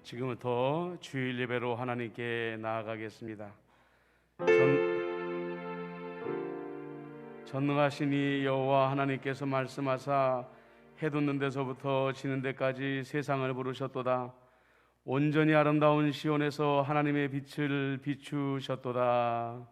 지금부터 주일 예배로 하나님께 나아가겠습니다. 전능하신 이 여호와 하나님께서 말씀하사 해 돋는 데서부터 지는 데까지 세상을 부르셨도다. 온전히 아름다운 시온에서 하나님의 빛을 비추셨도다.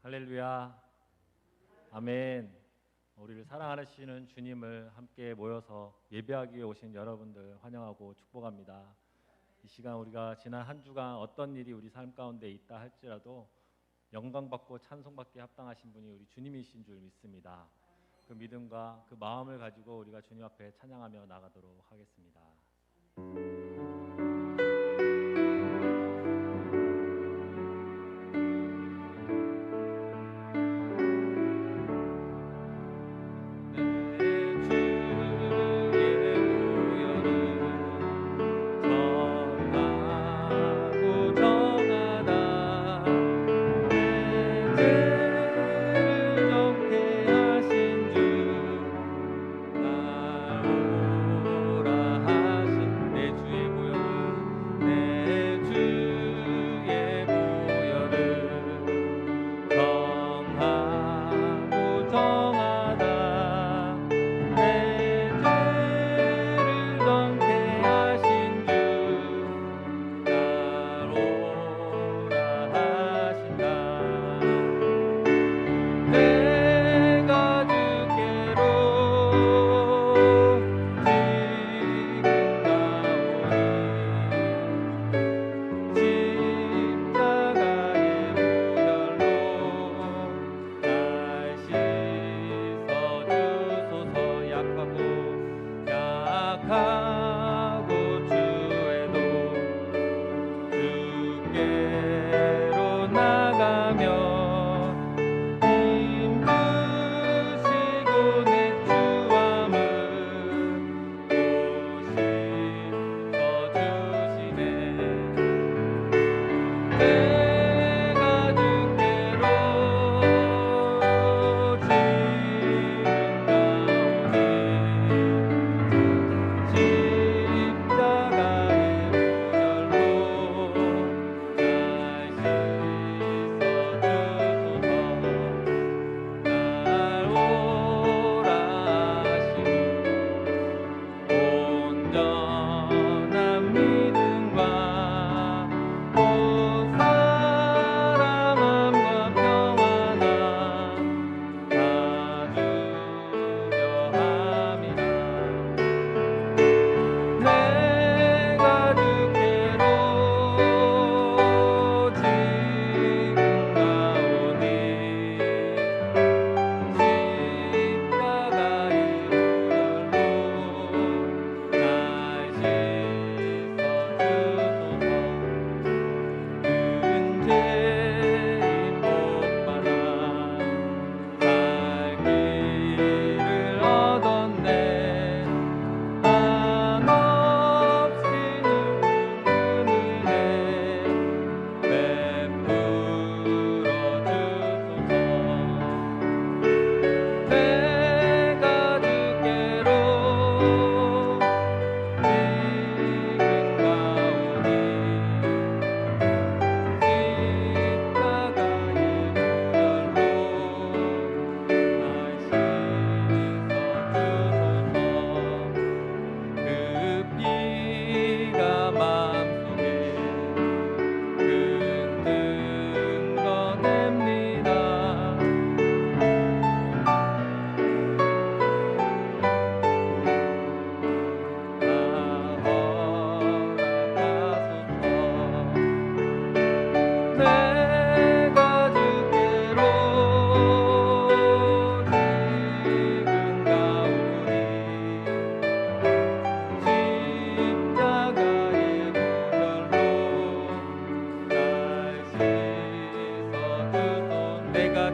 할렐루야, 아멘. 우리를 사랑하시는 주님을 함께 모여서 예배하기 위해 오신 여러분들 환영하고 축복합니다. 이 시간 우리가 지난 한 주간 어떤 일이 우리 삶 가운데 있다 할지라도 영광받고 찬송받기에 합당하신 분이 우리 주님이신 줄 믿습니다. 그 믿음과 그 마음을 가지고 우리가 주님 앞에 찬양하며 나가도록 하겠습니다. 내가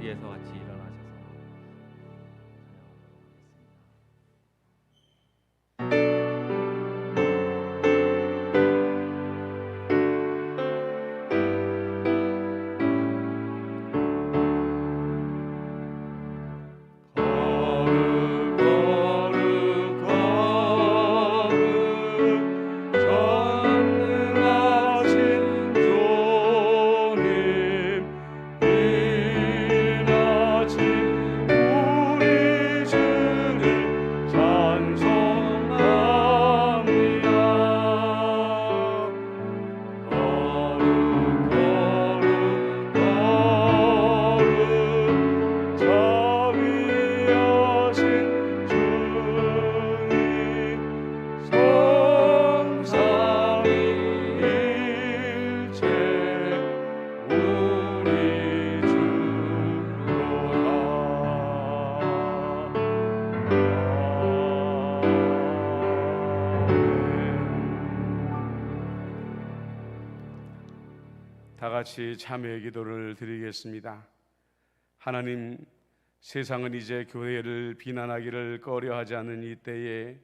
자리에서 같이 일어나셔서 다 같이 참회의 기도를 드리겠습니다. 하나님, 세상은 이제 교회를 비난하기를 꺼려하지 않는 이때에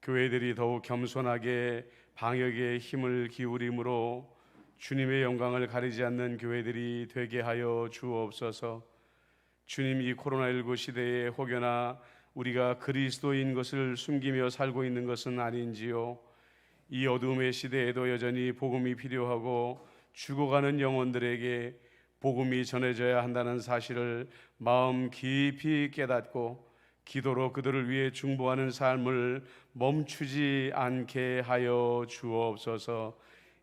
교회들이 더욱 겸손하게 방역에 힘을 기울임으로 주님의 영광을 가리지 않는 교회들이 되게 하여 주옵소서. 주님, 이 코로나19 시대에 혹여나 우리가 그리스도인 것을 숨기며 살고 있는 것은 아닌지요. 이 어둠의 시대에도 여전히 복음이 필요하고 죽어가는 영혼들에게 복음이 전해져야 한다는 사실을 마음 깊이 깨닫고 기도로 그들을 위해 중보하는 삶을 멈추지 않게 하여 주옵소서.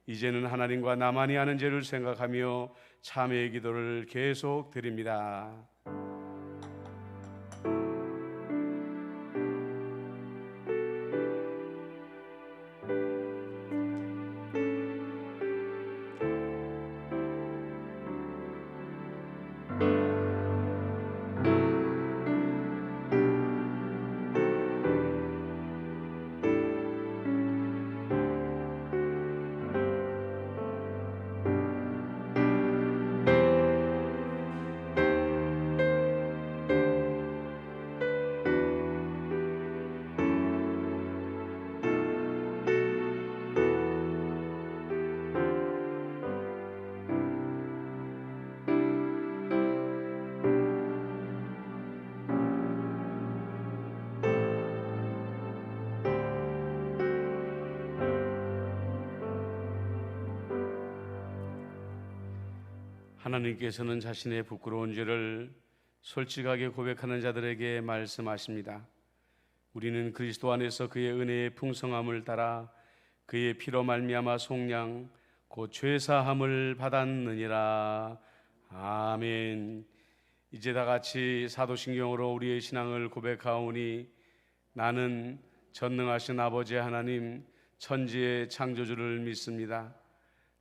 이제는 하나님과 나만이 아는 죄를 생각하며 참회의 기도를 계속 드립니다. 하나님께서는 자신의 부끄러운 죄를 솔직하게 고백하는 자들에게 말씀하십니다. 우리는 그리스도 안에서 그의 은혜의 풍성함을 따라 그의 피로 말미암아 속량 곧 죄사함을 받았느니라. 아멘. 이제 다 같이 사도신경으로 우리의 신앙을 고백하오니 나는 전능하신 아버지 하나님 천지의 창조주를 믿습니다.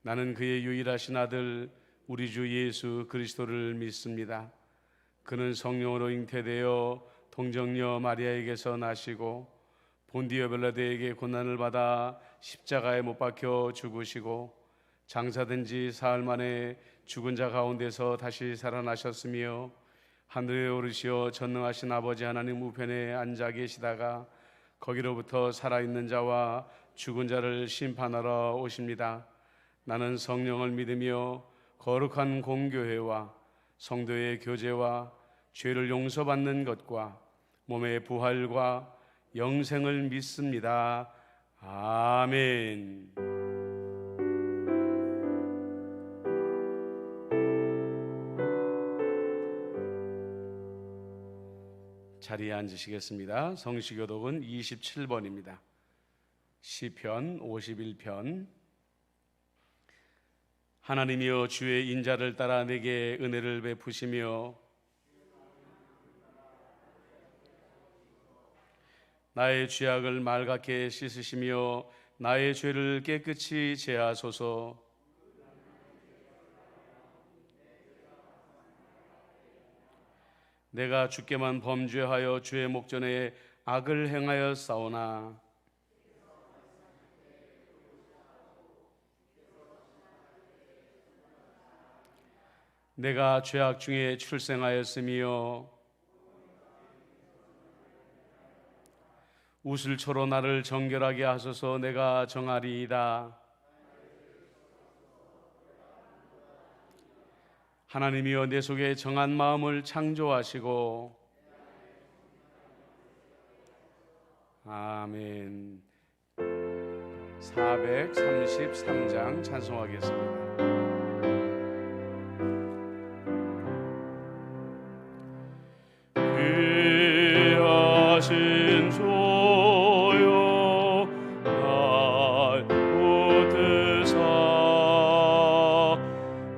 나는 그의 유일하신 아들 우리 주 예수 그리스도를 믿습니다. 그는 성령으로 잉태되어 동정녀 마리아에게서 나시고 본디오 빌라도에게 고난을 받아 십자가에 못 박혀 죽으시고 장사된 지 사흘 만에 죽은 자 가운데서 다시 살아나셨으며 하늘에 오르시어 전능하신 아버지 하나님 우편에 앉아 계시다가 거기로부터 살아있는 자와 죽은 자를 심판하러 오십니다. 나는 성령을 믿으며 거룩한 공교회와 성도의 교제와 죄를 용서받는 것과 몸의 부활과 영생을 믿습니다. 아멘. 자리에 앉으시겠습니다. 성시교독은 27번입니다. 시편 51편. 하나님이여 주의 인자를 따라 내게 은혜를 베푸시며 나의 죄악을 맑게 씻으시며 나의 죄를 깨끗이 제하소서. 내가 주께만 범죄하여 주의 목전에 악을 행하였사오나 내가 죄악 중에 출생하였으며 우슬초로 나를 정결하게 하소서. 내가 정하리이다. 하나님이여 내 속에 정한 마음을 창조하시고 아멘. 433장 찬송하겠습니다. 귀하신 주여 날 붙드사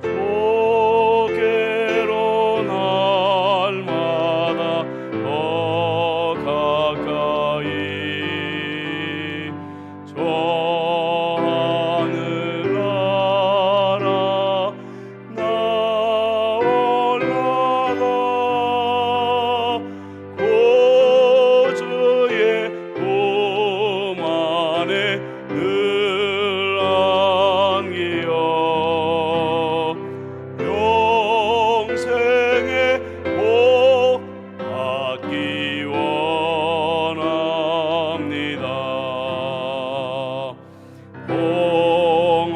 주께로 날마다 더 가까이 저 하늘나라 나 올라가 고주의 품 안에 늘 안기어 영생의 복 받기 원합니다.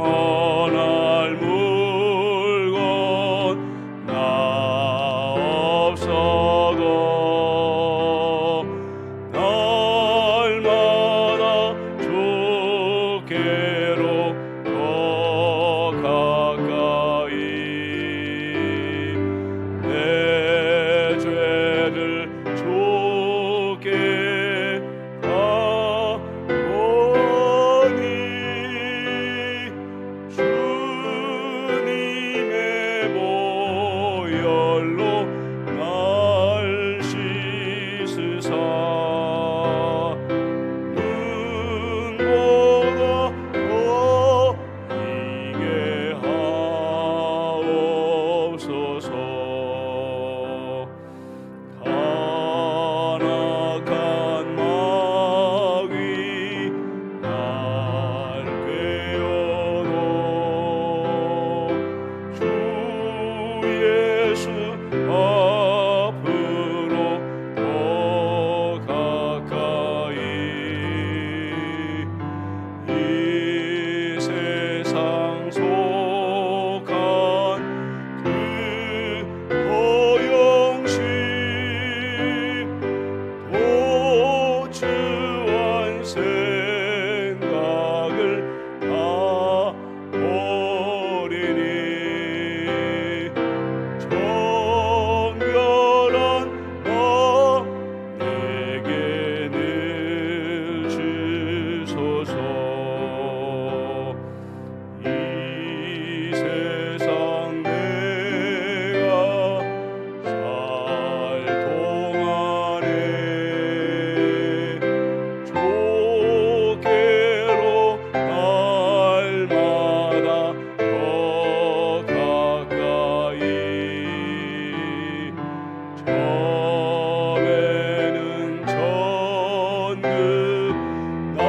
공헌할 물건 나 없어도 날마다 주께로 더 가까이 내 죄를 주께 다 보니 주님의 보혈로 날 씻으사 눈보다 보이게 하옵소서. 간악한 마귀 날 꾀어도 주 예수 앞으로 더 가까이 이 세상 속한 그 허영심 도주한 생각을 다 버리니 정결한 나 내게 늘 주소서. 이 세상 내가 살 동안에 주께로 날마다 더 가까이 점에는 전극 나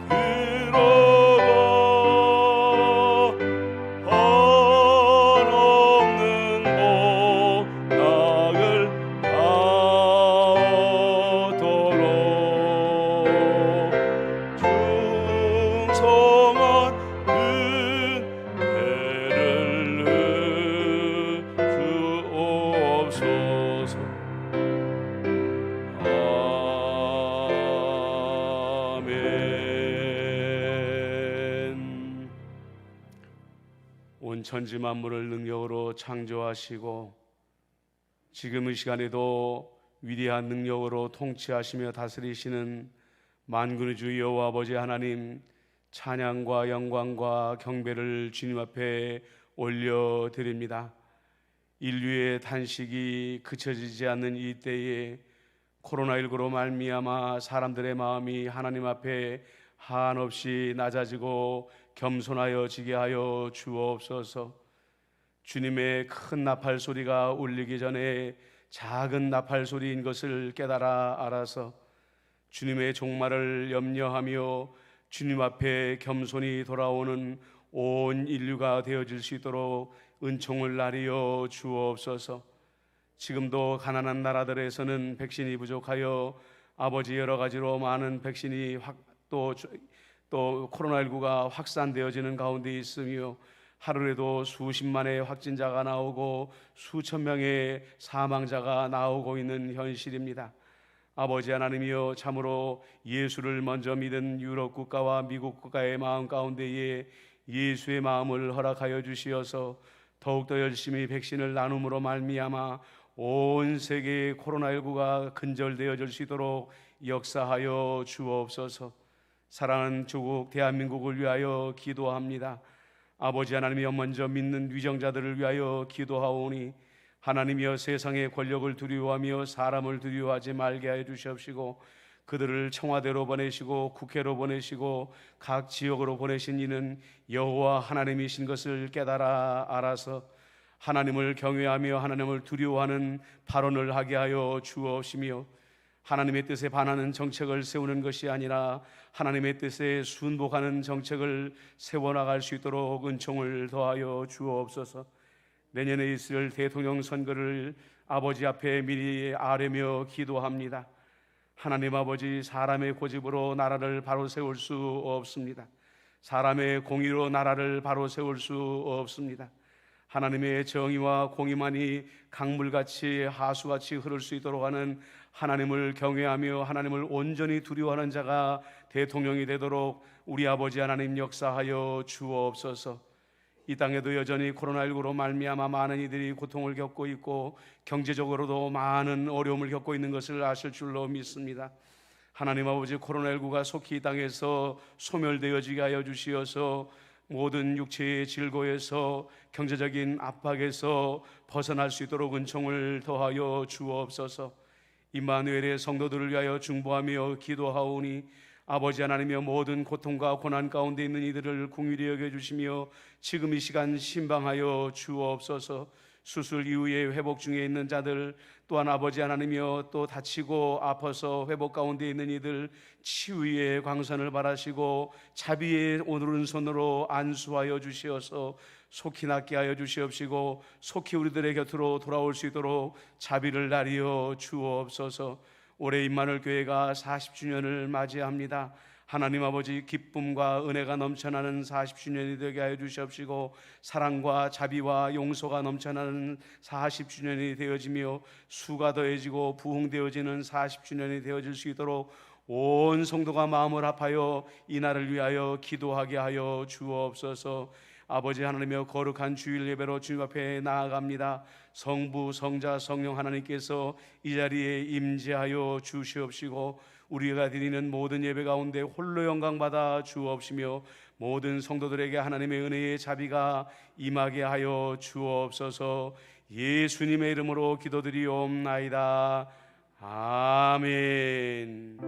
들어가 한없는 복락을 다 얻도록 충성한 은혜를 주옵소서. 아멘. 온 천지 만물을 능력으로 창조하시고 지금 이 시간에도 위대한 능력으로 통치하시며 다스리시는 만군의 주 여호와 아버지 하나님, 찬양과 영광과 경배를 주님 앞에 올려드립니다. 인류의 탄식이 그쳐지지 않는 이 때에 코로나19로 말미암아 사람들의 마음이 하나님 앞에 한없이 낮아지고 겸손하여지게 하여 주옵소서. 주님의 큰 나팔 소리가 울리기 전에 작은 나팔 소리인 것을 깨달아 알아서 주님의 종말을 염려하며 주님 앞에 겸손히 돌아오는 온 인류가 되어질 수 있도록 은총을 나리여 주옵소서. 지금도 가난한 나라들에서는 백신이 부족하여 아버지 여러 가지로 많은 백신이 또 코로나19가 확산되어지는 가운데 있으며 하루에도 수십만의 확진자가 나오고 수천 명의 사망자가 나오고 있는 현실입니다. 아버지 하나님이여, 참으로 예수를 먼저 믿은 유럽 국가와 미국 국가의 마음 가운데에 예수의 마음을 허락하여 주시어서 더욱더 열심히 백신을 나눔으로 말미암아 온 세계의 코로나19가 근절되어질 수 있도록 역사하여 주옵소서. 사랑하는 조국 대한민국을 위하여 기도합니다. 아버지 하나님이여, 먼저 믿는 위정자들을 위하여 기도하오니 하나님이여, 세상의 권력을 두려워하며 사람을 두려워하지 말게 하여 주시옵시고 그들을 청와대로 보내시고 국회로 보내시고 각 지역으로 보내신 이는 여호와 하나님이신 것을 깨달아 알아서 하나님을 경외하며 하나님을 두려워하는 발언을 하게 하여 주옵시며 하나님의 뜻에 반하는 정책을 세우는 것이 아니라 하나님의 뜻에 순복하는 정책을 세워나갈 수 있도록 은총을 더하여 주옵소서. 내년에 있을 대통령 선거를 아버지 앞에 미리 아뢰며 기도합니다. 하나님 아버지, 사람의 고집으로 나라를 바로 세울 수 없습니다. 사람의 공의로 나라를 바로 세울 수 없습니다. 하나님의 정의와 공의만이 강물같이 하수같이 흐를 수 있도록 하는 하나님을 경외하며 하나님을 온전히 두려워하는 자가 대통령이 되도록 우리 아버지 하나님 역사하여 주옵소서. 이 땅에도 여전히 코로나19로 말미암아 많은 이들이 고통을 겪고 있고 경제적으로도 많은 어려움을 겪고 있는 것을 아실 줄로 믿습니다. 하나님 아버지, 코로나19가 속히 이 땅에서 소멸되어지게 하여 주시어서 모든 육체의 질고에서 경제적인 압박에서 벗어날 수 있도록 은총을 더하여 주옵소서. 임마누엘의 성도들을 위하여 중보하며 기도하오니 아버지 하나님이여, 모든 고통과 고난 가운데 있는 이들을 긍휼히 여겨주시며 지금 이 시간 신방하여 주옵소서. 수술 이후에 회복 중에 있는 자들, 또한 아버지 하나님이여, 또 다치고 아파서 회복 가운데 있는 이들 치유의 광선을 바라시고 자비의 오른손으로 안수하여 주시어서 속히 낫게 하여 주시옵시고 속히 우리들의 곁으로 돌아올 수 있도록 자비를 나리어 주옵소서. 올해 임마누엘 교회가 40주년을 맞이합니다. 하나님 아버지, 기쁨과 은혜가 넘쳐나는 40주년이 되게 하여 주시옵시고 사랑과 자비와 용서가 넘쳐나는 40주년이 되어지며 수가 더해지고 부흥되어지는 40주년이 되어질 수 있도록 온 성도가 마음을 합하여 이 날을 위하여 기도하게 하여 주옵소서. 아버지 하나님이여, 거룩한 주일 예배로 주님 앞에 나아갑니다. 성부, 성자, 성령 하나님께서 이 자리에 임재하여 주시옵시고 우리가 드리는 모든 예배 가운데 홀로 영광 받아 주옵시며 모든 성도들에게 하나님의 은혜의 자비가 임하게 하여 주옵소서. 예수님의 이름으로 기도드리옵나이다. 아멘.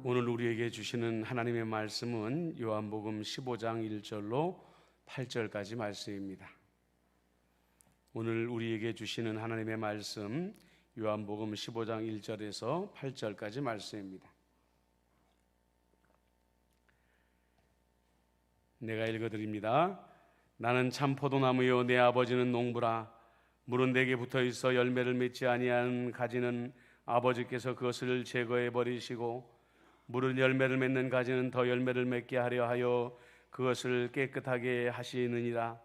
오늘 우리에게 주시는 하나님의 말씀은 요한복음 15장 1절로 8절까지 말씀입니다. 오늘 우리에게 주시는 하나님의 말씀 요한복음 15장 1절에서 8절까지 말씀입니다. 내가 읽어드립니다. 나는 참 포도나무요 내 아버지는 농부라. 물은 내게 붙어있어 열매를 맺지 아니하는 가지는 아버지께서 그것을 제거해 버리시고 물은 열매를 맺는 가지는 더 열매를 맺게 하려 하여 그것을 깨끗하게 하시느니라.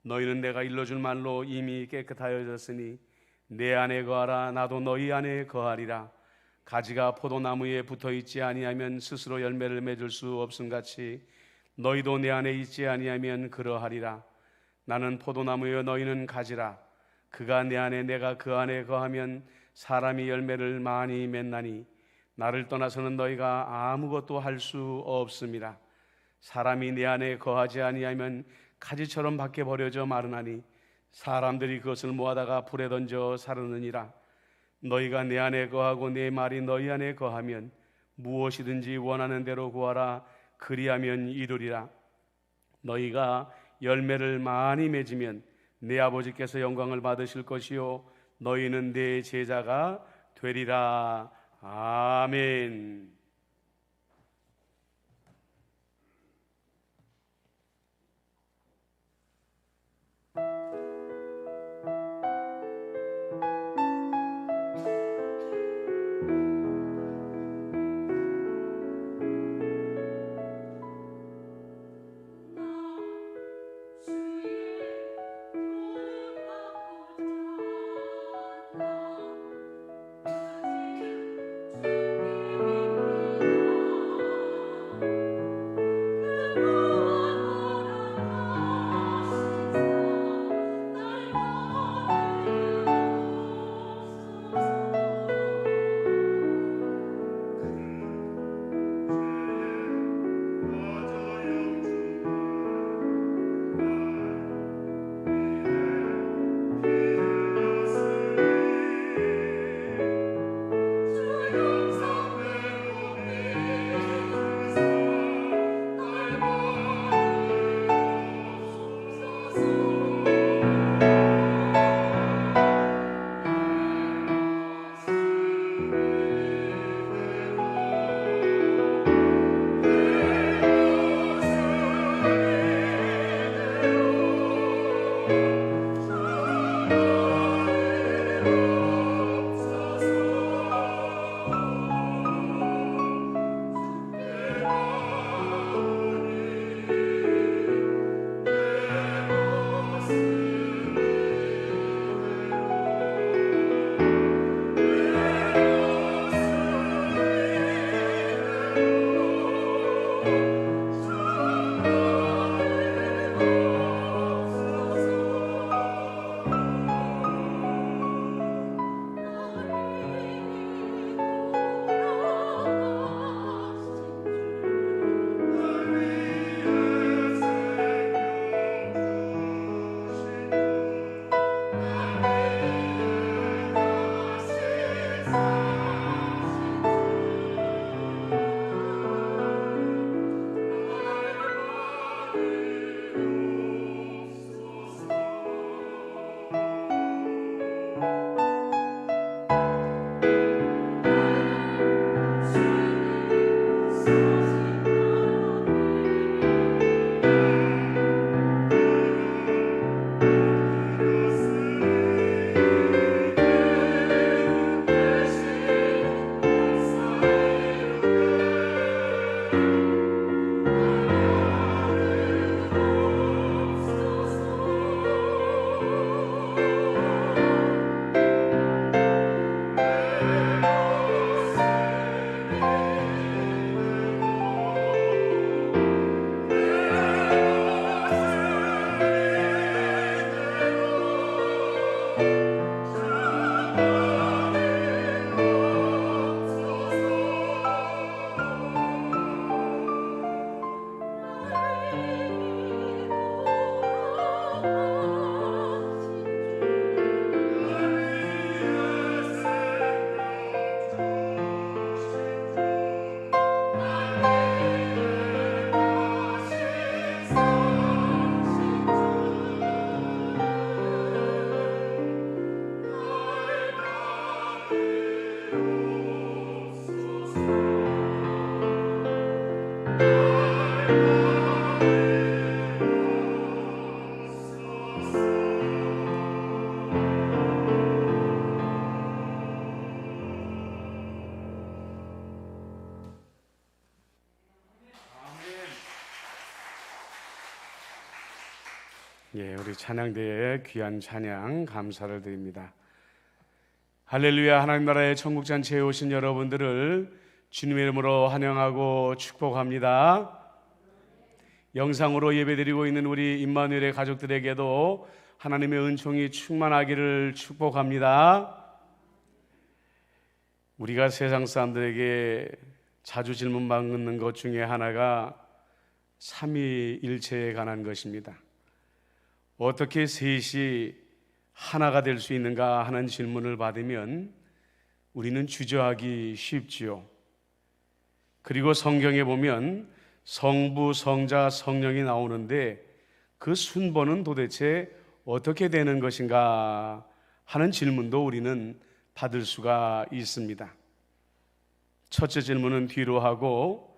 너희는 내가 일러줄 말로 이미 깨끗하여졌으니 내 안에 거하라. 나도 너희 안에 거하리라. 가지가 포도나무에 붙어있지 아니하면 스스로 열매를 맺을 수 없음같이 너희도 내 안에 있지 아니하면 그러하리라. 나는 포도나무여 너희는 가지라. 그가 내 안에 내가 그 안에 거하면 사람이 열매를 많이 맺나니 나를 떠나서는 너희가 아무것도 할 수 없습니다. 사람이 내 안에 거하지 아니하면 가지처럼 밖에 버려져 마르나니 사람들이 그것을 모아다가 불에 던져 사르느니라. 너희가 내 안에 거하고 내 말이 너희 안에 거하면 무엇이든지 원하는 대로 구하라. 그리하면 이루리라. 너희가 열매를 많이 맺으면 내 아버지께서 영광을 받으실 것이요 너희는 내 제자가 되리라. 아멘. 예, 우리 찬양대의 귀한 찬양 감사를 드립니다. 할렐루야. 하나님 나라의 천국 잔치에 오신 여러분들을 주님의 이름으로 환영하고 축복합니다. 영상으로 예배드리고 있는 우리 임마누엘의 가족들에게도 하나님의 은총이 충만하기를 축복합니다. 우리가 세상 사람들에게 자주 질문받는 것 중에 하나가 삼위일체에 관한 것입니다. 어떻게 셋이 하나가 될 수 있는가 하는 질문을 받으면 우리는 주저하기 쉽지요. 그리고 성경에 보면 성부, 성자, 성령이 나오는데 그 순번은 도대체 어떻게 되는 것인가 하는 질문도 우리는 받을 수가 있습니다. 첫째 질문은 뒤로 하고,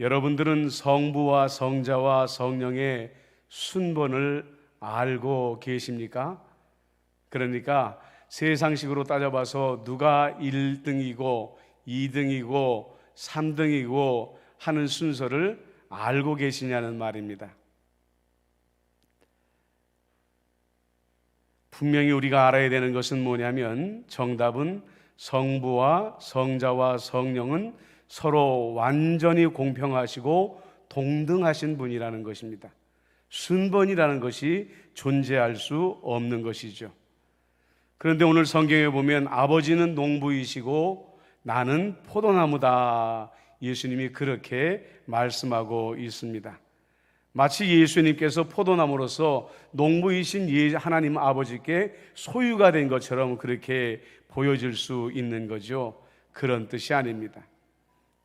여러분들은 성부와 성자와 성령의 순번을 알고 계십니까? 그러니까 세상식으로 따져봐서 누가 1등이고 2등이고 3등이고 하는 순서를 알고 계시냐는 말입니다. 분명히 우리가 알아야 되는 것은 뭐냐면, 정답은 성부와 성자와 성령은 서로 완전히 공평하시고 동등하신 분이라는 것입니다. 순번이라는 것이 존재할 수 없는 것이죠. 그런데 오늘 성경에 보면 아버지는 농부이시고 나는 포도나무다, 예수님이 그렇게 말씀하고 있습니다. 마치 예수님께서 포도나무로서 농부이신 하나님 아버지께 소유가 된 것처럼 그렇게 보여질 수 있는 거죠. 그런 뜻이 아닙니다.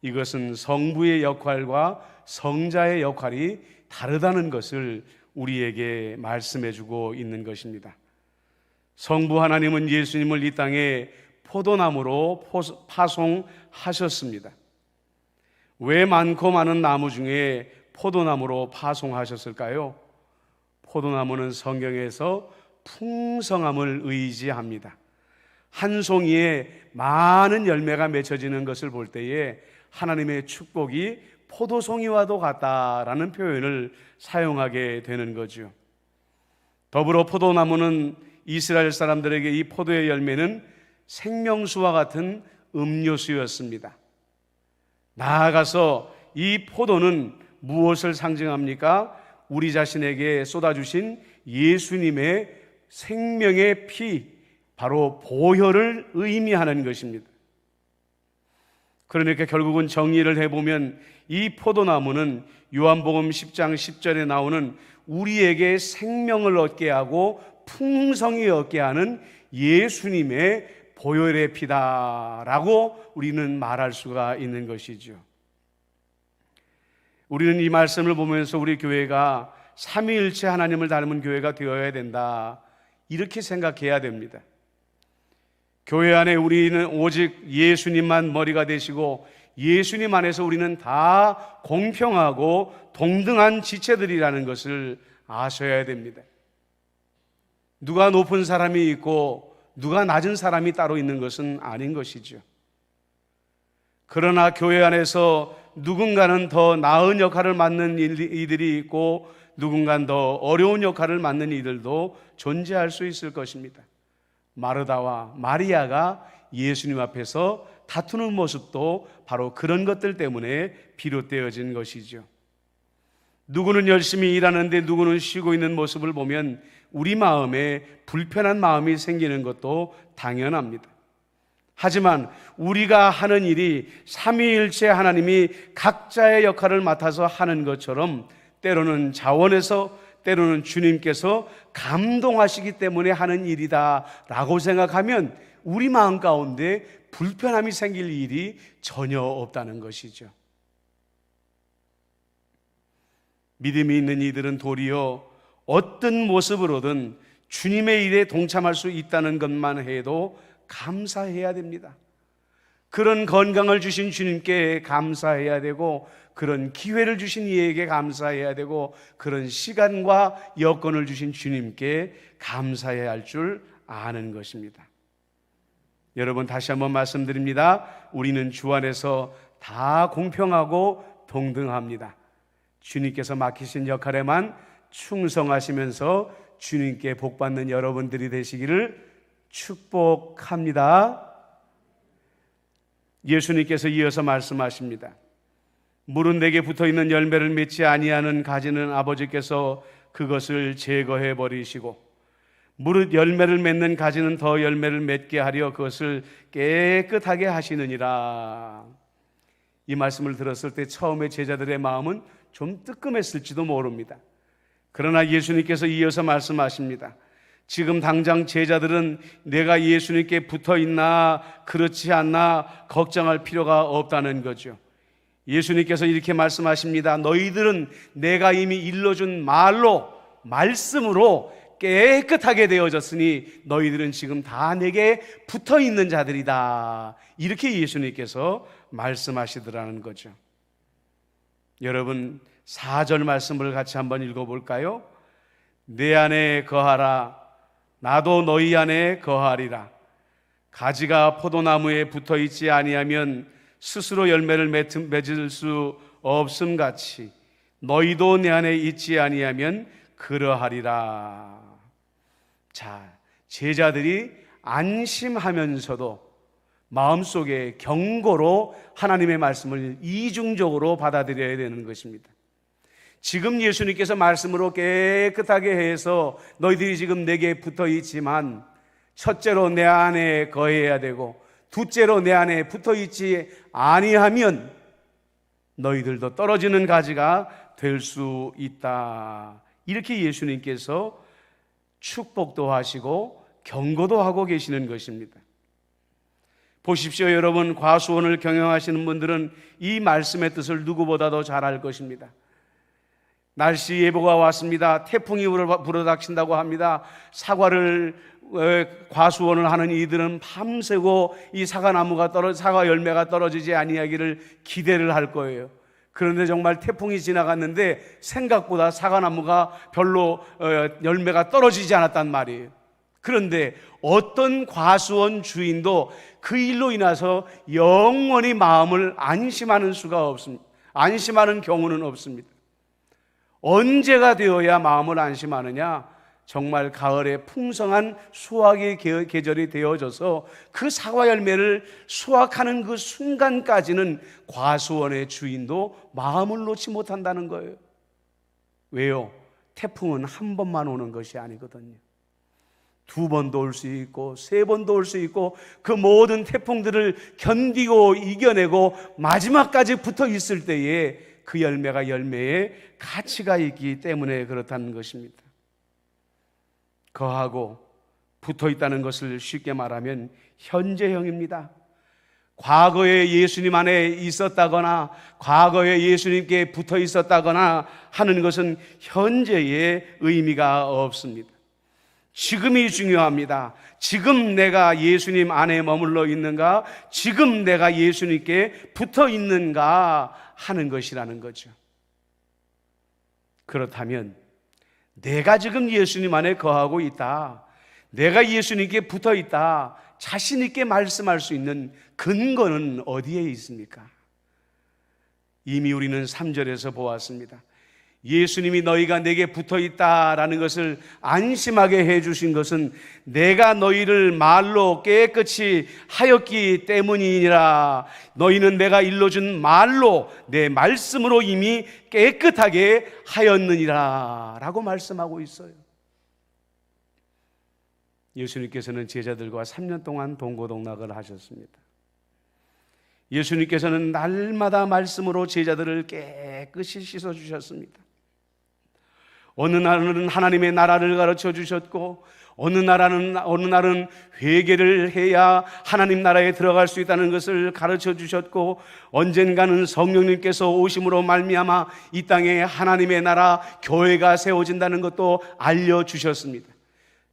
이것은 성부의 역할과 성자의 역할이 다르다는 것을 우리에게 말씀해 주고 있는 것입니다. 성부 하나님은 예수님을 이 땅에 포도나무로 파송하셨습니다. 왜 많고 많은 나무 중에 포도나무로 파송하셨을까요? 포도나무는 성경에서 풍성함을 의지합니다. 한 송이에 많은 열매가 맺혀지는 것을 볼 때에 하나님의 축복이 포도송이와도 같다라는 표현을 사용하게 되는 거죠. 더불어 포도나무는 이스라엘 사람들에게 이 포도의 열매는 생명수와 같은 음료수였습니다. 나아가서 이 포도는 무엇을 상징합니까? 우리 자신에게 쏟아주신 예수님의 생명의 피, 바로 보혈을 의미하는 것입니다. 그러니까 결국은 정리를 해보면 이 포도나무는 요한복음 10장 10절에 나오는 우리에게 생명을 얻게 하고 풍성히 얻게 하는 예수님의 보혈의 피다라고 우리는 말할 수가 있는 것이죠. 우리는 이 말씀을 보면서 우리 교회가 삼위일체 하나님을 닮은 교회가 되어야 된다, 이렇게 생각해야 됩니다. 교회 안에 우리는 오직 예수님만 머리가 되시고 예수님 안에서 우리는 다 공평하고 동등한 지체들이라는 것을 아셔야 됩니다. 누가 높은 사람이 있고 누가 낮은 사람이 따로 있는 것은 아닌 것이죠. 그러나 교회 안에서 누군가는 더 나은 역할을 맡는 이들이 있고 누군가는 더 어려운 역할을 맡는 이들도 존재할 수 있을 것입니다. 마르다와 마리아가 예수님 앞에서 다투는 모습도 바로 그런 것들 때문에 비롯되어진 것이죠. 누구는 열심히 일하는데 누구는 쉬고 있는 모습을 보면 우리 마음에 불편한 마음이 생기는 것도 당연합니다. 하지만 우리가 하는 일이 삼위일체 하나님이 각자의 역할을 맡아서 하는 것처럼 때로는 자원해서 때로는 주님께서 감동하시기 때문에 하는 일이다 라고 생각하면 우리 마음 가운데 불편함이 생길 일이 전혀 없다는 것이죠. 믿음이 있는 이들은 도리어 어떤 모습으로든 주님의 일에 동참할 수 있다는 것만 해도 감사해야 됩니다. 그런 건강을 주신 주님께 감사해야 되고, 그런 기회를 주신 이에게 감사해야 되고, 그런 시간과 여건을 주신 주님께 감사해야 할 줄 아는 것입니다. 여러분, 다시 한번 말씀드립니다. 우리는 주 안에서 다 공평하고 동등합니다. 주님께서 맡기신 역할에만 충성하시면서 주님께 복받는 여러분들이 되시기를 축복합니다. 예수님께서 이어서 말씀하십니다. 물은 내게 붙어있는 열매를 맺지 아니하는 가지는 아버지께서 그것을 제거해 버리시고, 무릇 열매를 맺는 가지는 더 열매를 맺게 하려 그것을 깨끗하게 하시느니라. 이 말씀을 들었을 때 처음에 제자들의 마음은 좀 뜨끔했을지도 모릅니다. 그러나 예수님께서 이어서 말씀하십니다. 지금 당장 제자들은 내가 예수님께 붙어 있나 그렇지 않나 걱정할 필요가 없다는 거죠. 예수님께서 이렇게 말씀하십니다. 너희들은 내가 이미 일러준 말씀으로 깨끗하게 되어졌으니 너희들은 지금 다 내게 붙어 있는 자들이다. 이렇게 예수님께서 말씀하시더라는 거죠. 여러분, 4절 말씀을 같이 한번 읽어볼까요? 내 안에 거하라. 나도 너희 안에 거하리라. 가지가 포도나무에 붙어 있지 아니하면 스스로 열매를 맺을 수 없음같이 너희도 내 안에 있지 아니하면 그러하리라. 자, 제자들이 안심하면서도 마음속에 경고로 하나님의 말씀을 이중적으로 받아들여야 되는 것입니다. 지금 예수님께서 말씀으로 깨끗하게 해서 너희들이 지금 내게 붙어 있지만 첫째로 내 안에 거해야 되고 둘째로 내 안에 붙어 있지 아니하면 너희들도 떨어지는 가지가 될 수 있다. 이렇게 예수님께서 축복도 하시고 경고도 하고 계시는 것입니다. 보십시오, 여러분, 과수원을 경영하시는 분들은 이 말씀의 뜻을 누구보다도 잘 알 것입니다. 날씨 예보가 왔습니다. 태풍이 불어닥친다고 합니다. 과수원을 하는 이들은 밤새고 이 사과 열매가 떨어지지 아니하기를 기대를 할 거예요. 그런데 정말 태풍이 지나갔는데 생각보다 사과나무가 별로 열매가 떨어지지 않았단 말이에요. 그런데 어떤 과수원 주인도 그 일로 인해서 영원히 마음을 안심하는 경우는 없습니다. 언제가 되어야 마음을 안심하느냐? 정말 가을에 풍성한 수확의 계절이 되어져서 그 사과 열매를 수확하는 그 순간까지는 과수원의 주인도 마음을 놓지 못한다는 거예요. 왜요? 태풍은 한 번만 오는 것이 아니거든요. 2번도 올 수 있고 3번도 올 수 있고 그 모든 태풍들을 견디고 이겨내고 마지막까지 붙어 있을 때에 그 열매가 열매에 가치가 있기 때문에 그렇다는 것입니다. 거하고 붙어 있다는 것을 쉽게 말하면 현재형입니다. 과거에 예수님 안에 있었다거나 과거에 예수님께 붙어 있었다거나 하는 것은 현재의 의미가 없습니다. 지금이 중요합니다. 지금 내가 예수님 안에 머물러 있는가? 지금 내가 예수님께 붙어 있는가? 하는 것이라는 거죠. 그렇다면 내가 지금 예수님 안에 거하고 있다, 내가 예수님께 붙어 있다, 자신 있게 말씀할 수 있는 근거는 어디에 있습니까? 이미 우리는 3절에서 보았습니다. 예수님이 너희가 내게 붙어 있다라는 것을 안심하게 해주신 것은 내가 너희를 말로 깨끗이 하였기 때문이니라. 너희는 내가 일러준 말로, 내 말씀으로 이미 깨끗하게 하였느니라 라고 말씀하고 있어요. 예수님께서는 제자들과 3년 동안 동고동락을 하셨습니다. 예수님께서는 날마다 말씀으로 제자들을 깨끗이 씻어주셨습니다. 어느 날은 하나님의 나라를 가르쳐 주셨고 어느 날은 회개를 해야 하나님 나라에 들어갈 수 있다는 것을 가르쳐 주셨고 언젠가는 성령님께서 오심으로 말미암아 이 땅에 하나님의 나라 교회가 세워진다는 것도 알려주셨습니다.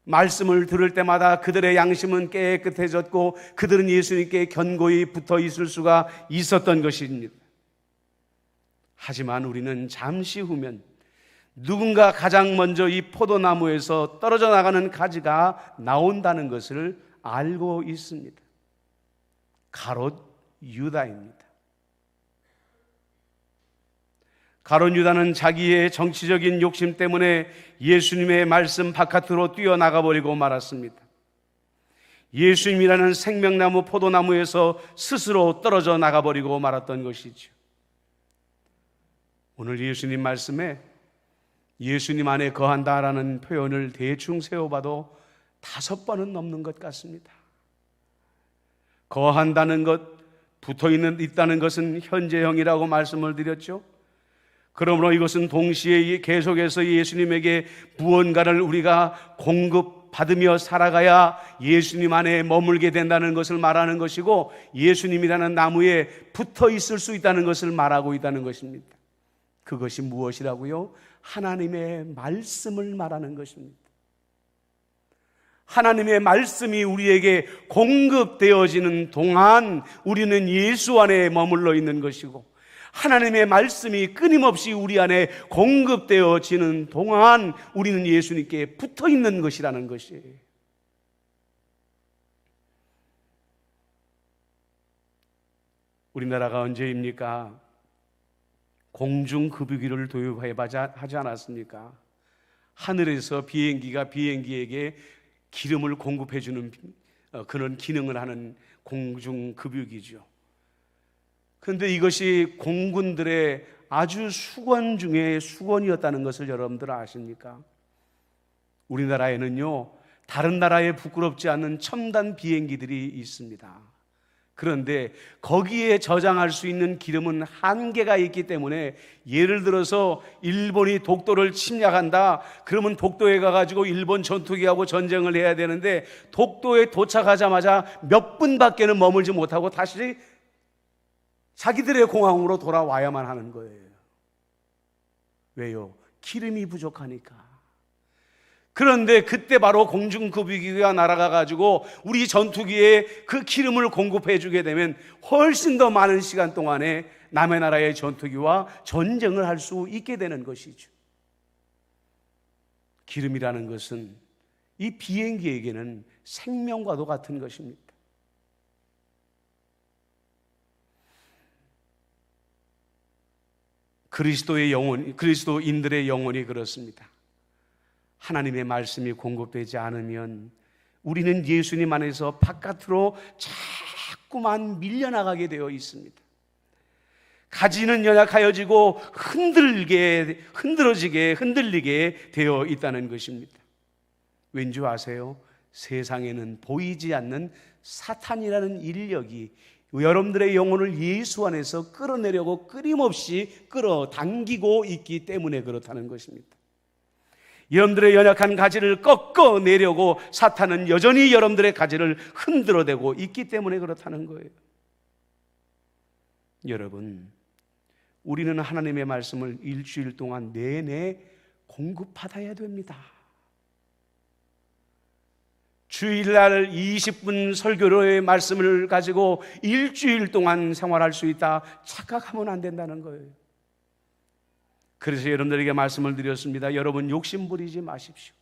말씀을 들을 때마다 그들의 양심은 깨끗해졌고 그들은 예수님께 견고히 붙어 있을 수가 있었던 것입니다. 하지만 우리는 잠시 후면 누군가 가장 먼저 이 포도나무에서 떨어져 나가는 가지가 나온다는 것을 알고 있습니다. 가롯 유다입니다. 가롯 유다는 자기의 정치적인 욕심 때문에 예수님의 말씀 바깥으로 뛰어나가 버리고 말았습니다. 예수님이라는 생명나무 포도나무에서 스스로 떨어져 나가 버리고 말았던 것이죠. 오늘 예수님 말씀에 예수님 안에 거한다라는 표현을 대충 세워봐도 5번은 넘는 것 같습니다. 거한다는 것, 있다는 것은 현재형이라고 말씀을 드렸죠. 그러므로 이것은 동시에 계속해서 예수님에게 무언가를 우리가 받으며 살아가야 예수님 안에 머물게 된다는 것을 말하는 것이고, 예수님이라는 나무에 붙어 있을 수 있다는 것을 말하고 있다는 것입니다. 그것이 무엇이라고요? 하나님의 말씀을 말하는 것입니다. 하나님의 말씀이 우리에게 공급되어지는 동안 우리는 예수 안에 머물러 있는 것이고, 하나님의 말씀이 끊임없이 우리 안에 공급되어지는 동안 우리는 예수님께 붙어 있는 것이라는 것이에요. 우리나라가 언제입니까? 공중급유기를 도입하지 않았습니까? 하늘에서 비행기가 비행기에게 기름을 공급해주는 그런 기능을 하는 공중급유기죠. 그런데 이것이 공군들의 아주 수건 중에 수건이었다는 것을 여러분들 아십니까? 우리나라에는요, 다른 나라에 부끄럽지 않은 첨단 비행기들이 있습니다. 그런데 거기에 저장할 수 있는 기름은 한계가 있기 때문에, 예를 들어서 일본이 독도를 침략한다, 그러면 독도에 가가지고 일본 전투기하고 전쟁을 해야 되는데, 독도에 도착하자마자 몇 분밖에는 머물지 못하고 다시 자기들의 공항으로 돌아와야만 하는 거예요. 왜요? 기름이 부족하니까. 그런데 그때 바로 공중급유기가 날아가 가지고 우리 전투기에 그 기름을 공급해 주게 되면 훨씬 더 많은 시간 동안에 남의 나라의 전투기와 전쟁을 할 수 있게 되는 것이죠. 기름이라는 것은 이 비행기에게는 생명과도 같은 것입니다. 그리스도인들의 영혼이 그렇습니다. 하나님의 말씀이 공급되지 않으면 우리는 예수님 안에서 바깥으로 자꾸만 밀려나가게 되어 있습니다. 가지는 연약하여지고 흔들리게 되어 있다는 것입니다. 왠지 아세요? 세상에는 보이지 않는 사탄이라는 인력이 여러분들의 영혼을 예수 안에서 끌어내려고 끊임없이 끌어당기고 있기 때문에 그렇다는 것입니다. 여러분들의 연약한 가지를 꺾어내려고 사탄은 여전히 여러분들의 가지를 흔들어대고 있기 때문에 그렇다는 거예요. 여러분, 우리는 하나님의 말씀을 일주일 동안 내내 공급받아야 됩니다. 주일날 20분 설교로의 말씀을 가지고 일주일 동안 생활할 수 있다 착각하면 안 된다는 거예요. 그래서 여러분들에게 말씀을 드렸습니다. 여러분, 욕심 부리지 마십시오.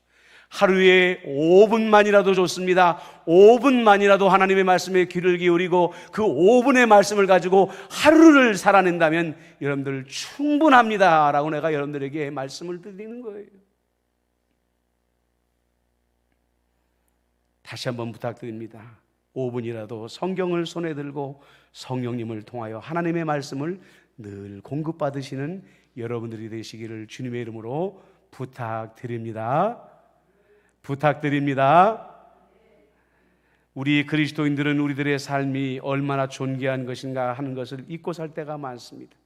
하루에 5분만이라도 좋습니다. 5분만이라도 하나님의 말씀에 귀를 기울이고 그 5분의 말씀을 가지고 하루를 살아낸다면 여러분들 충분합니다 라고 내가 여러분들에게 말씀을 드리는 거예요. 다시 한번 부탁드립니다. 5분이라도 성경을 손에 들고 성령님을 통하여 하나님의 말씀을 늘 공급받으시는 여러분들이 되시기를 주님의 이름으로 부탁드립니다. 우리 그리스도인들은 우리들의 삶이 얼마나 존귀한 것인가 하는 것을 잊고 살 때가 많습니다.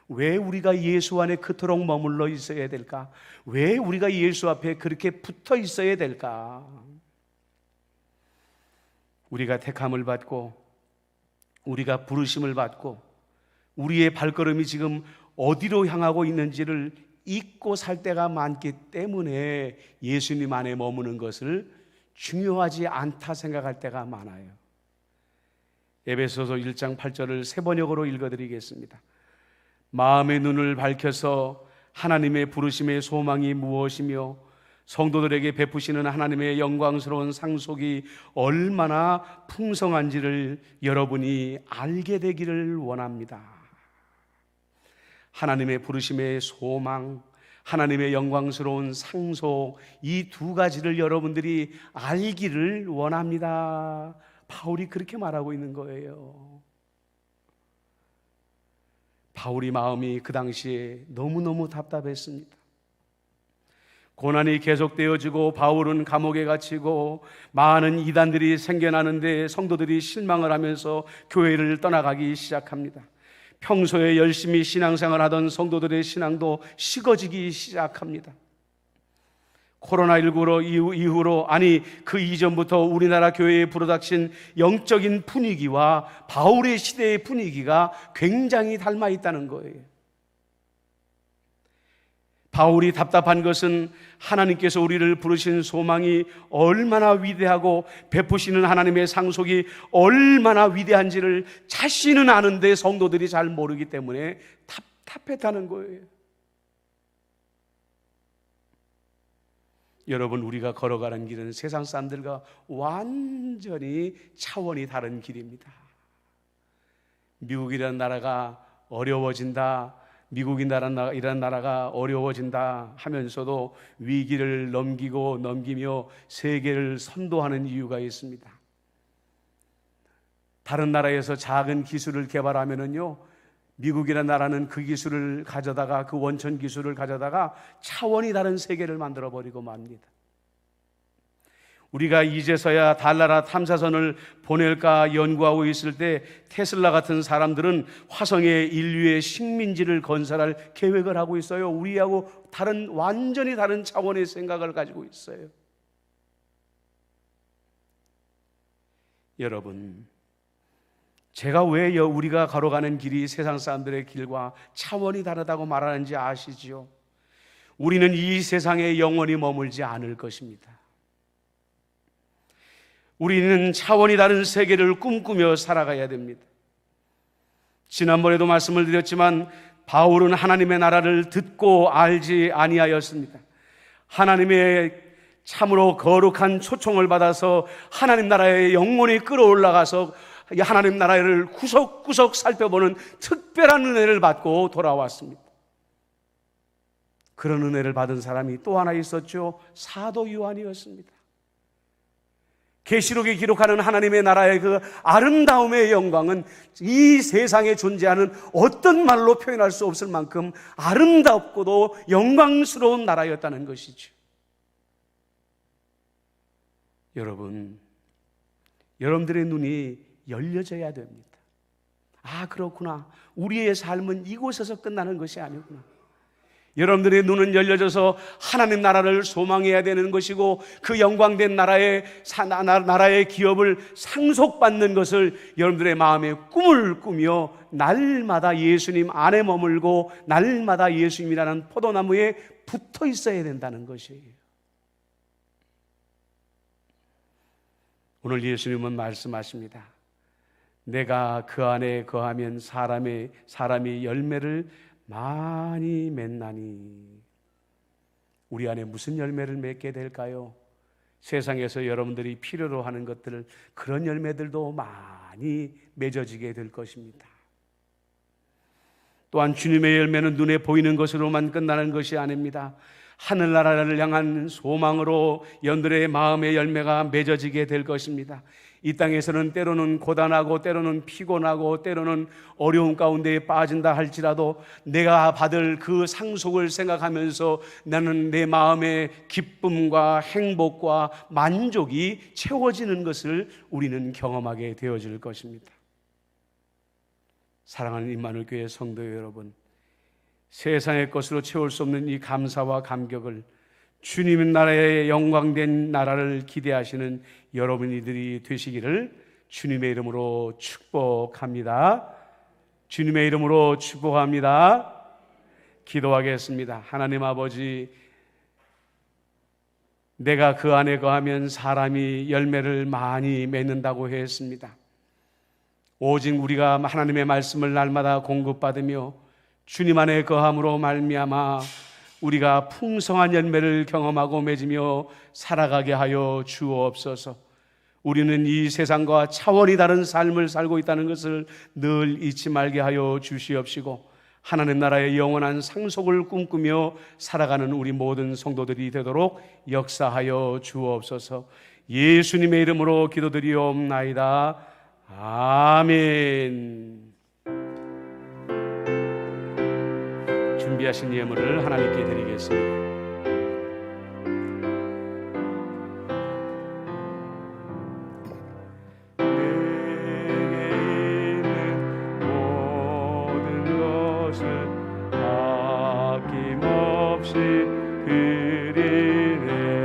왜 우리가 예수 안에 그토록 머물러 있어야 될까? 왜 우리가 예수 앞에 그렇게 붙어 있어야 될까? 우리가 택함을 받고 우리가 부르심을 받고 우리의 발걸음이 지금 어디로 향하고 있는지를 잊고 살 때가 많기 때문에 예수님 안에 머무는 것을 중요하지 않다 생각할 때가 많아요. 에베소서 1장 8절을 세 번역으로 읽어드리겠습니다. 마음의 눈을 밝혀서 하나님의 부르심의 소망이 무엇이며 성도들에게 베푸시는 하나님의 영광스러운 상속이 얼마나 풍성한지를 여러분이 알게 되기를 원합니다. 하나님의 부르심의 소망, 하나님의 영광스러운 상속, 이 두 가지를 여러분들이 알기를 원합니다. 바울이 그렇게 말하고 있는 거예요. 바울이 마음이 그 당시에 너무너무 답답했습니다. 고난이 계속되어지고 바울은 감옥에 갇히고 많은 이단들이 생겨나는데 성도들이 실망을 하면서 교회를 떠나가기 시작합니다. 평소에 열심히 신앙생활 하던 성도들의 신앙도 식어지기 시작합니다. 코로나19로 이후로, 아니 그 이전부터 우리나라 교회에 불어닥친 영적인 분위기와 바울의 시대의 분위기가 굉장히 닮아 있다는 거예요. 바울이 답답한 것은 하나님께서 우리를 부르신 소망이 얼마나 위대하고 베푸시는 하나님의 상속이 얼마나 위대한지를 자신은 아는데 성도들이 잘 모르기 때문에 답답했다는 거예요. 여러분, 우리가 걸어가는 길은 세상 사람들과 완전히 차원이 다른 길입니다. 미국이라는 나라가 어려워진다, 미국이라는 나라가 어려워진다 하면서도 위기를 넘기며 세계를 선도하는 이유가 있습니다. 다른 나라에서 작은 기술을 개발하면은요, 미국이라는 나라는 그 기술을 가져다가, 그 원천 기술을 가져다가 차원이 다른 세계를 만들어 버리고 맙니다. 우리가 이제서야 달나라 탐사선을 보낼까 연구하고 있을 때 테슬라 같은 사람들은 화성에 인류의 식민지를 건설할 계획을 하고 있어요. 우리하고 완전히 다른 차원의 생각을 가지고 있어요. 여러분, 제가 왜 우리가 걸어가는 길이 세상 사람들의 길과 차원이 다르다고 말하는지 아시지요? 우리는 이 세상에 영원히 머물지 않을 것입니다. 우리는 차원이 다른 세계를 꿈꾸며 살아가야 됩니다. 지난번에도 말씀을 드렸지만 바울은 하나님의 나라를 듣고 알지 아니하였습니다. 하나님의 참으로 거룩한 초청을 받아서 하나님 나라에 영원히 끌어올라가서 하나님 나라를 구석구석 살펴보는 특별한 은혜를 받고 돌아왔습니다. 그런 은혜를 받은 사람이 또 하나 있었죠. 사도 요한이었습니다. 계시록에 기록하는 하나님의 나라의 그 아름다움의 영광은 이 세상에 존재하는 어떤 말로 표현할 수 없을 만큼 아름답고도 영광스러운 나라였다는 것이죠. 여러분들의 눈이 열려져야 됩니다. 아, 그렇구나. 우리의 삶은 이곳에서 끝나는 것이 아니구나. 여러분들의 눈은 열려져서 하나님 나라를 소망해야 되는 것이고, 그 영광된 나라의 기업을 상속받는 것을 여러분들의 마음에 꿈을 꾸며 날마다 예수님 안에 머물고 날마다 예수님이라는 포도나무에 붙어 있어야 된다는 것이에요. 오늘 예수님은 말씀하십니다. 내가 그 안에 거하면 사람이 열매를 많이 맺나니. 우리 안에 무슨 열매를 맺게 될까요? 세상에서 여러분들이 필요로 하는 것들, 그런 열매들도 많이 맺어지게 될 것입니다. 또한 주님의 열매는 눈에 보이는 것으로만 끝나는 것이 아닙니다. 하늘나라를 향한 소망으로 여러분들의 마음의 열매가 맺어지게 될 것입니다. 이 땅에서는 때로는 고단하고 때로는 피곤하고 때로는 어려움 가운데 빠진다 할지라도 내가 받을 그 상속을 생각하면서 나는 내 마음의 기쁨과 행복과 만족이 채워지는 것을 우리는 경험하게 되어질 것입니다. 사랑하는 임마누엘 교회 성도 여러분, 세상의 것으로 채울 수 없는 이 감사와 감격을 주님의 나라의 영광된 나라를 기대하시는 여러분들이 되시기를 주님의 이름으로 축복합니다. 주님의 이름으로 축복합니다. 기도하겠습니다. 하나님 아버지, 내가 그 안에 거하면 사람이 열매를 많이 맺는다고 했습니다. 오직 우리가 하나님의 말씀을 날마다 공급받으며 주님 안에 거함으로 말미암아 우리가 풍성한 열매를 경험하고 맺으며 살아가게 하여 주옵소서. 우리는 이 세상과 차원이 다른 삶을 살고 있다는 것을 늘 잊지 말게 하여 주시옵시고, 하나님 나라의 영원한 상속을 꿈꾸며 살아가는 우리 모든 성도들이 되도록 역사하여 주옵소서. 예수님의 이름으로 기도드리옵나이다. 아멘. 준비하신 예물을 하나님께 드리겠습니다. 아낌없이 드리네.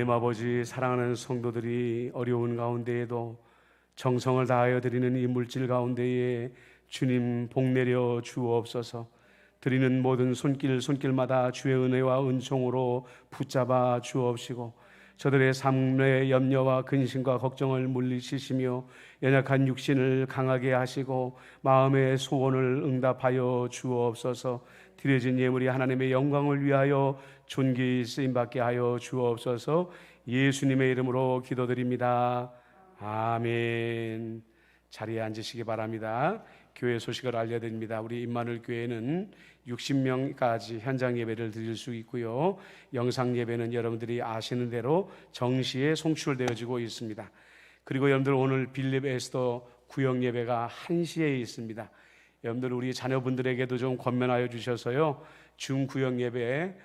하나님 아버지, 사랑하는 성도들이 어려운 가운데에도 정성을 다하여 드리는 이 물질 가운데에 주님 복 내려 주옵소서. 드리는 모든 손길마다 주의 은혜와 은총으로 붙잡아 주옵시고, 저들의 삶의 염려와 근심과 걱정을 물리치시며 연약한 육신을 강하게 하시고 마음의 소원을 응답하여 주옵소서. 드려진 예물이 하나님의 영광을 위하여 존귀 쓰임받게 하여 주옵소서. 예수님의 이름으로 기도드립니다. 아멘. 자리에 앉으시기 바랍니다. 교회 소식을 알려드립니다. 우리 임마누엘 교회는 60명까지 현장 예배를 드릴 수 있고요, 영상 예배는 여러분들이 아시는 대로 정시에 송출되어지고 있습니다. 그리고 여러분들 오늘 빌립 에스더 구역 예배가 1시에 있습니다. 여러분들 우리 자녀분들에게도 좀 권면하여 주셔서요, 중 구역 예배에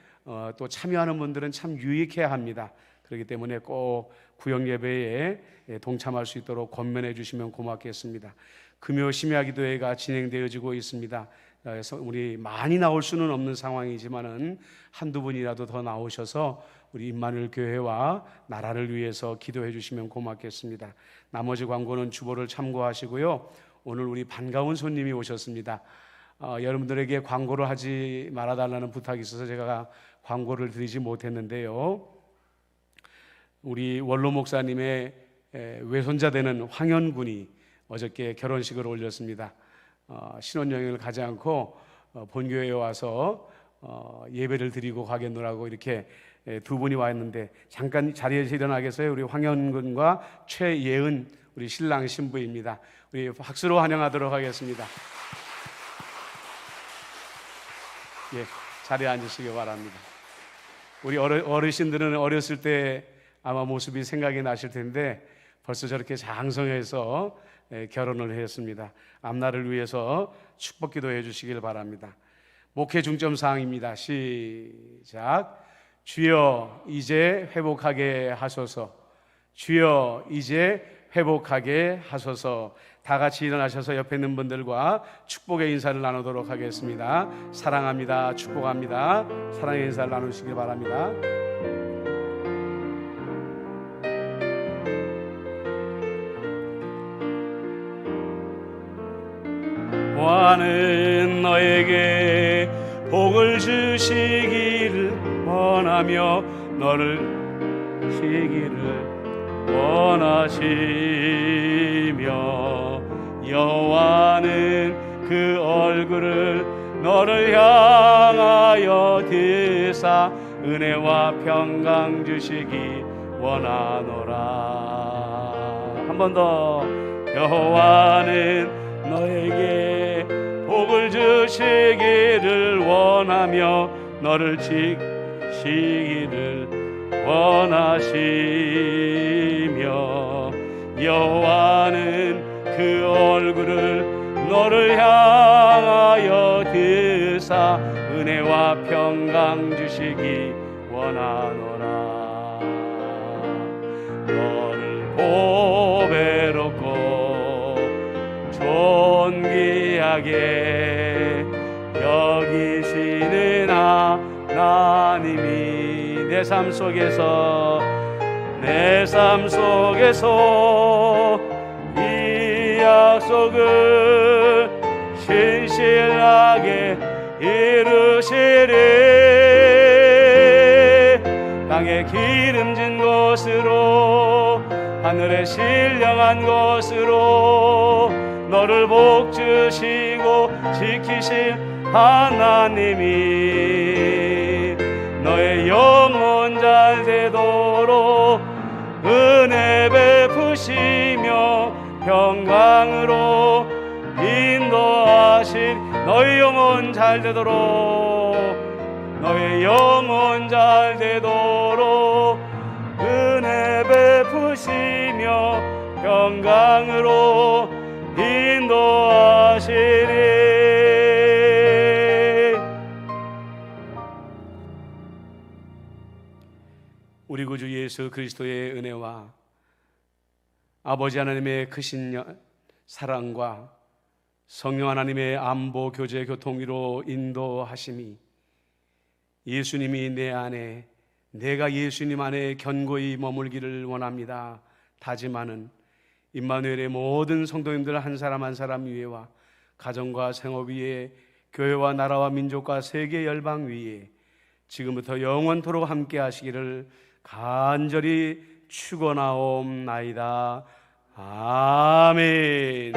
또 참여하는 분들은 참 유익해야 합니다. 그렇기 때문에 꼭 구역 예배에 동참할 수 있도록 권면해 주시면 고맙겠습니다. 금요 심야 기도회가 진행되어지고 있습니다. 그래서 우리 많이 나올 수는 없는 상황이지만은 한두 분이라도 더 나오셔서 우리 임마누엘 교회와 나라를 위해서 기도해 주시면 고맙겠습니다. 나머지 광고는 주보를 참고하시고요. 오늘 우리 반가운 손님이 오셨습니다. 여러분들에게 광고를 하지 말아달라는 부탁이 있어서 제가 광고를 드리지 못했는데요, 우리 원로 목사님의 외손자 되는 황현 군이 어저께 결혼식을 올렸습니다. 신혼여행을 가지 않고 본교회에 와서 예배를 드리고 가겠노라고 이렇게 두 분이 와 있는데, 잠깐 자리에서 일어나겠어요? 우리 황현군과 최예은 우리 신랑 신부입니다. 우리 박수로 환영하도록 하겠습니다. 예, 자리에 앉으시기 바랍니다. 우리 어르신들은 어렸을 때 아마 모습이 생각이 나실 텐데 벌써 저렇게 장성해서 결혼을 했습니다. 앞날을 위해서 축복 기도해 주시길 바랍니다. 목회 중점 사항입니다. 시작. 주여 이제 회복하게 하소서. 주여 이제 회복하게 하소서. 다 같이 일어나셔서 옆에 있는 분들과 축복의 인사를 나누도록 하겠습니다. 사랑합니다. 축복합니다. 사랑의 인사를 나누시길 바랍니다. 보아는 너에게 복을 주시기를 원하며 너를 주시기를 원하시며, 여호와는 그 얼굴을 너를 향하여 드사 은혜와 평강 주시기 원하노라. 한 번 더. 여호와는 너에게 복을 주시기를 원하며 너를 지키기를 원하시며, 여호와는 그 얼굴을 너를 향하여 드사 은혜와 평강 주시기 원하노라. 너를 보배롭고 존귀하게 여기시는 하나님이 내 삶 속에서 이 약속을 신실하게 이루시리. 땅에 기름진 곳으로 하늘에 신령한 곳으로 너를 복주시고 지키실 하나님이 너의 영혼 잘 되도록 은혜 베푸시며 평강으로 인도하실, 너의 영혼 잘 되도록, 너의 영혼 잘 되도록 은혜 베푸시며 평강으로 인도하시리. 우리 구주 예수 그리스도의 은혜와 아버지 하나님의 크신 사랑과 성령 하나님의 안보 교제 교통위로 인도하심이 예수님이 내 안에 내가 예수님 안에 견고히 머물기를 원합니다. 다짐하는 임마누엘의 모든 성도님들 한 사람 한 사람 위에와 가정과 생업 위에 교회와 나라와 민족과 세계 열방 위에 지금부터 영원토록 함께 하시기를 간절히 축원하옵나이다. 아멘.